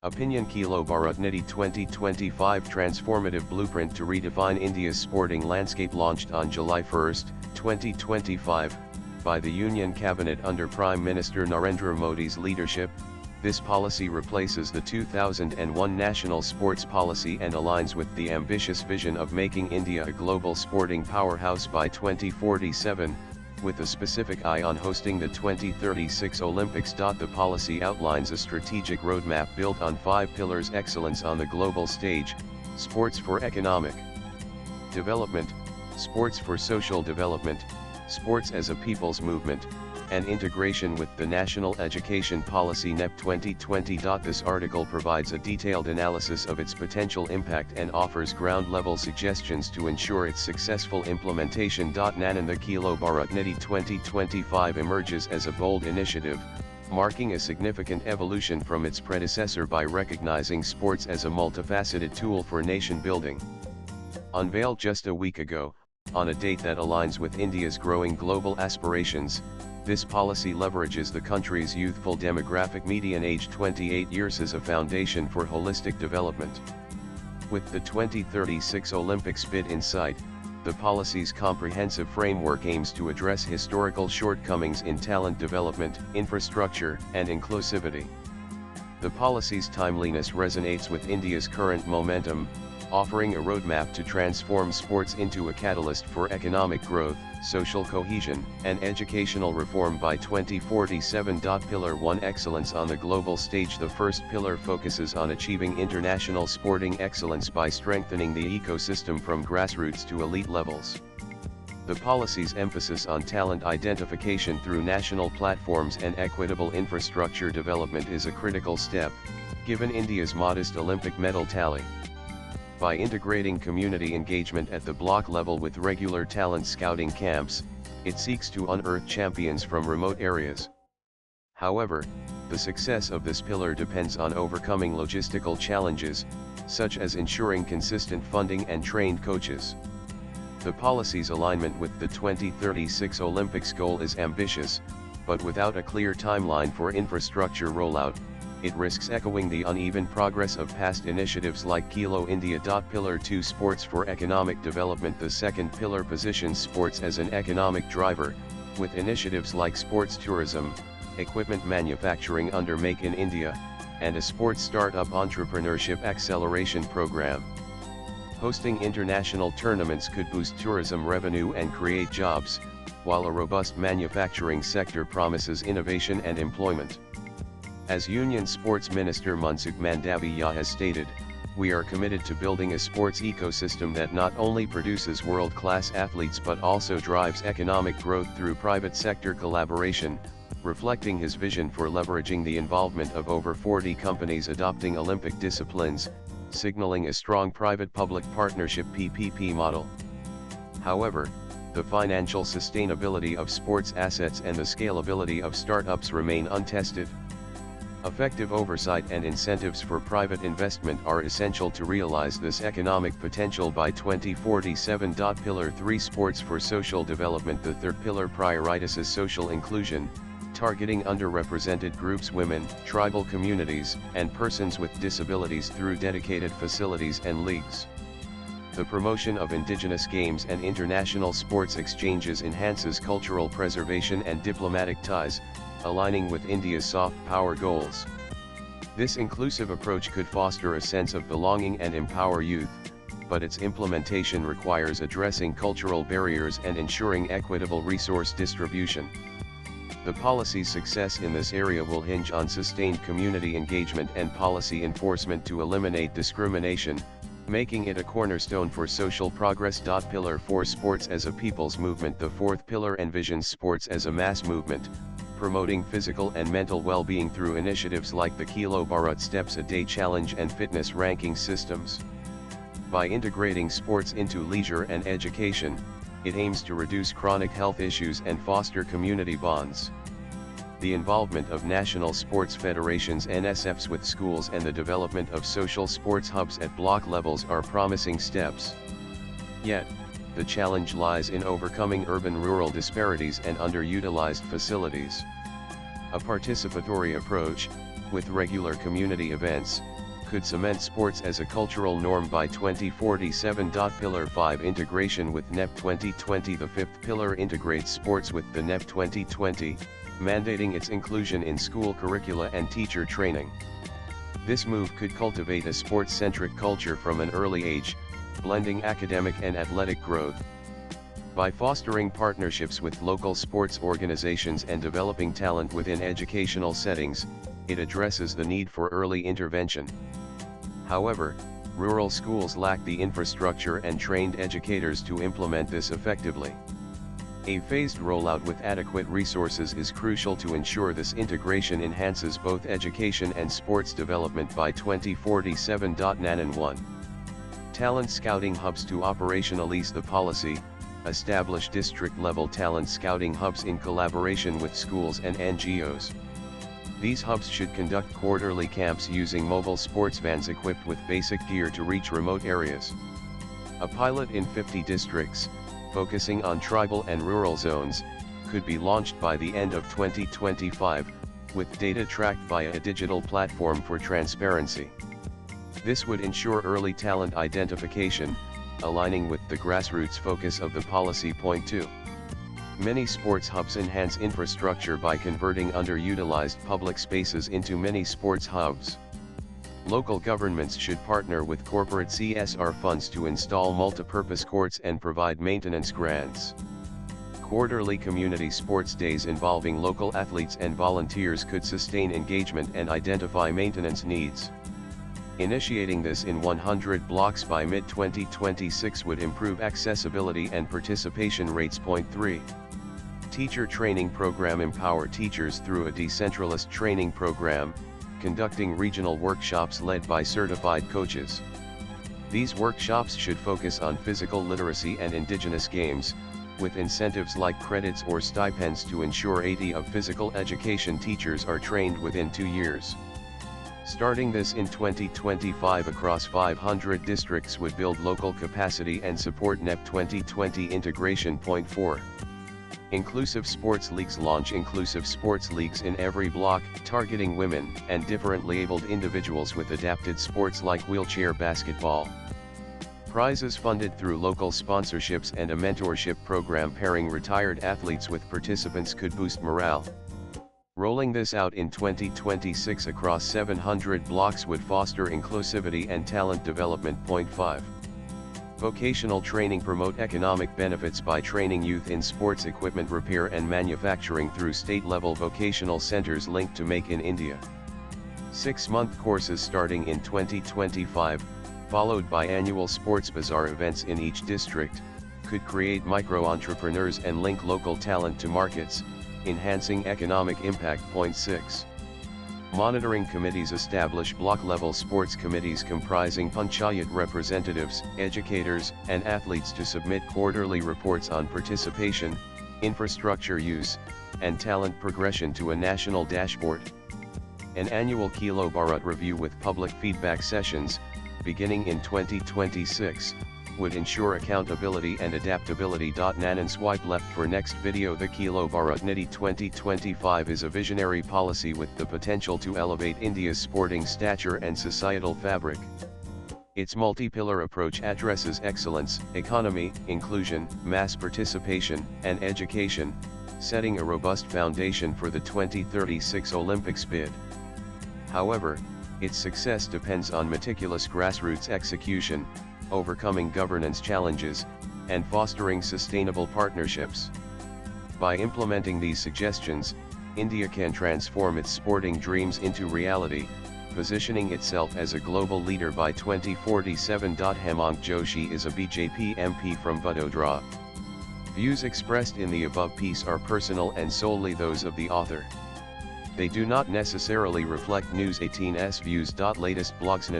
Opinion Khelo Bharat Niti 2025 Transformative Blueprint to Redefine India's Sporting Landscape launched on July 1, 2025, by the Union Cabinet under Prime Minister Narendra Modi's leadership. This policy replaces the 2001 National Sports Policy and aligns with the ambitious vision of making India a global sporting powerhouse by 2047, with a specific eye on hosting the 2036 Olympics. The policy outlines a strategic roadmap built on 5 pillars: excellence on the global stage, sports for economic development, sports for social development, sports as a people's movement, and integration with the National Education Policy NEP 2020. This article provides a detailed analysis of its potential impact and offers ground-level suggestions to ensure its successful implementation. Nananda Khelo Bharat Niti 2025 emerges as a bold initiative, marking a significant evolution from its predecessor by recognizing sports as a multifaceted tool for nation building. Unveiled just a week ago, on a date that aligns with India's growing global aspirations, this policy leverages the country's youthful demographic, median age 28 years, as a foundation for holistic development. With the 2036 Olympics bid in sight, the policy's comprehensive framework aims to address historical shortcomings in talent development, infrastructure, and inclusivity. The policy's timeliness resonates with India's current momentum, offering a roadmap to transform sports into a catalyst for economic growth, social cohesion, and educational reform by 2047. Pillar 1: Excellence on the global stage. The first pillar focuses on achieving international sporting excellence by strengthening the ecosystem from grassroots to elite levels. The policy's emphasis on talent identification through national platforms and equitable infrastructure development is a critical step, given India's modest Olympic medal tally. By integrating community engagement at the block level with regular talent scouting camps, it seeks to unearth champions from remote areas. However, the success of this pillar depends on overcoming logistical challenges, such as ensuring consistent funding and trained coaches. The policy's alignment with the 2036 Olympics goal is ambitious, but without a clear timeline for infrastructure rollout, it risks echoing the uneven progress of past initiatives like Khelo India. Pillar 2: Sports for economic development. The second pillar positions sports as an economic driver, with initiatives like sports tourism, equipment manufacturing under Make in India, and a sports startup entrepreneurship acceleration program. Hosting international tournaments could boost tourism revenue and create jobs, while a robust manufacturing sector promises innovation and employment. As Union Sports Minister Mansukh Mandaviya has stated, "We are committed to building a sports ecosystem that not only produces world-class athletes but also drives economic growth through private sector collaboration," reflecting his vision for leveraging the involvement of over 40 companies adopting Olympic disciplines, signaling a strong private-public partnership (PPP) model. However, the financial sustainability of sports assets and the scalability of startups remain untested. Effective oversight and incentives for private investment are essential to realize this economic potential by 2047. Pillar 3: Sports for social development. The third pillar prioritizes social inclusion, targeting underrepresented groups, women, tribal communities, and persons with disabilities through dedicated facilities and leagues. The promotion of indigenous games and international sports exchanges enhances cultural preservation and diplomatic ties, aligning with India's soft power goals. This inclusive approach could foster a sense of belonging and empower youth, but its implementation requires addressing cultural barriers and ensuring equitable resource distribution. The policy's success in this area will hinge on sustained community engagement and policy enforcement to eliminate discrimination, making it a cornerstone for social progress. Pillar 4: Sports as a people's movement. The fourth pillar envisions sports as a mass movement, promoting physical and mental well-being through initiatives like the Khelo Bharat Steps a Day Challenge and fitness ranking systems. By integrating sports into leisure and education, it aims to reduce chronic health issues and foster community bonds. The involvement of national sports federations (NSFs) with schools and the development of social sports hubs at block levels are promising steps. Yet, the challenge lies in overcoming urban-rural disparities and underutilized facilities. A participatory approach, with regular community events, could cement sports as a cultural norm by 2047. Pillar 5 Integration with NEP 2020. The fifth pillar integrates sports with the NEP 2020, mandating its inclusion in school curricula and teacher training. This move could cultivate a sports-centric culture from an early age, blending academic and athletic growth. By fostering partnerships with local sports organizations and developing talent within educational settings, it addresses the need for early intervention. However, rural schools lack the infrastructure and trained educators to implement this effectively. A phased rollout with adequate resources is crucial to ensure this integration enhances both education and sports development by 2047. Nanan 1. Talent Scouting Hubs. To operationalize the policy, establish district-level talent scouting hubs in collaboration with schools and NGOs. These hubs should conduct quarterly camps using mobile sports vans equipped with basic gear to reach remote areas. A pilot in 50 districts, focusing on tribal and rural zones, could be launched by the end of 2025, with data tracked via a digital platform for transparency. This would ensure early talent identification, aligning with the grassroots focus of the policy. Point 2. Many sports hubs enhance infrastructure by converting underutilized public spaces into mini sports hubs. Local governments should partner with corporate CSR funds to install multipurpose courts and provide maintenance grants. Quarterly community sports days involving local athletes and volunteers could sustain engagement and identify maintenance needs. Initiating this in 100 blocks by mid-2026 would improve accessibility and participation rates. Point 3. Teacher Training Program. Empower teachers through a decentralized training program, conducting regional workshops led by certified coaches. These workshops should focus on physical literacy and indigenous games, with incentives like credits or stipends to ensure 80 of physical education teachers are trained within 2 years. Starting this in 2025 across 500 districts would build local capacity and support NEP 2020 integration. Point 4. Inclusive sports leagues. Launch inclusive sports leagues in every block, targeting women and differently abled individuals with adapted sports like wheelchair basketball. Prizes funded through local sponsorships and a mentorship program pairing retired athletes with participants could boost morale. Rolling this out in 2026 across 700 blocks would foster inclusivity and talent development. Point 5. Vocational training. Promote economic benefits by training youth in sports equipment repair and manufacturing through state-level vocational centers linked to Make in India. 6-month courses starting in 2025, followed by annual sports bazaar events in each district, could create micro-entrepreneurs and link local talent to markets, enhancing economic impact. Point 6. Monitoring committees. Establish block-level sports committees comprising panchayat representatives, educators, and athletes to submit quarterly reports on participation, infrastructure use, and talent progression to a national dashboard. An annual Khelo Bharat review with public feedback sessions, beginning in 2026, would ensure accountability and adaptability. Nanan swipe left for next video. The Khelo Bharat Niti 2025 is a visionary policy with the potential to elevate India's sporting stature and societal fabric. Its multi-pillar approach addresses excellence, economy, inclusion, mass participation, and education, setting a robust foundation for the 2036 Olympics bid. However, its success depends on meticulous grassroots execution, overcoming governance challenges, and fostering sustainable partnerships. By implementing these suggestions, India can transform its sporting dreams into reality, positioning itself as a global leader by 2047. Hemant Joshi is a BJP MP from Vadodara. Views expressed in the above piece are personal and solely those of the author. They do not necessarily reflect News 18's views. Latest blogs.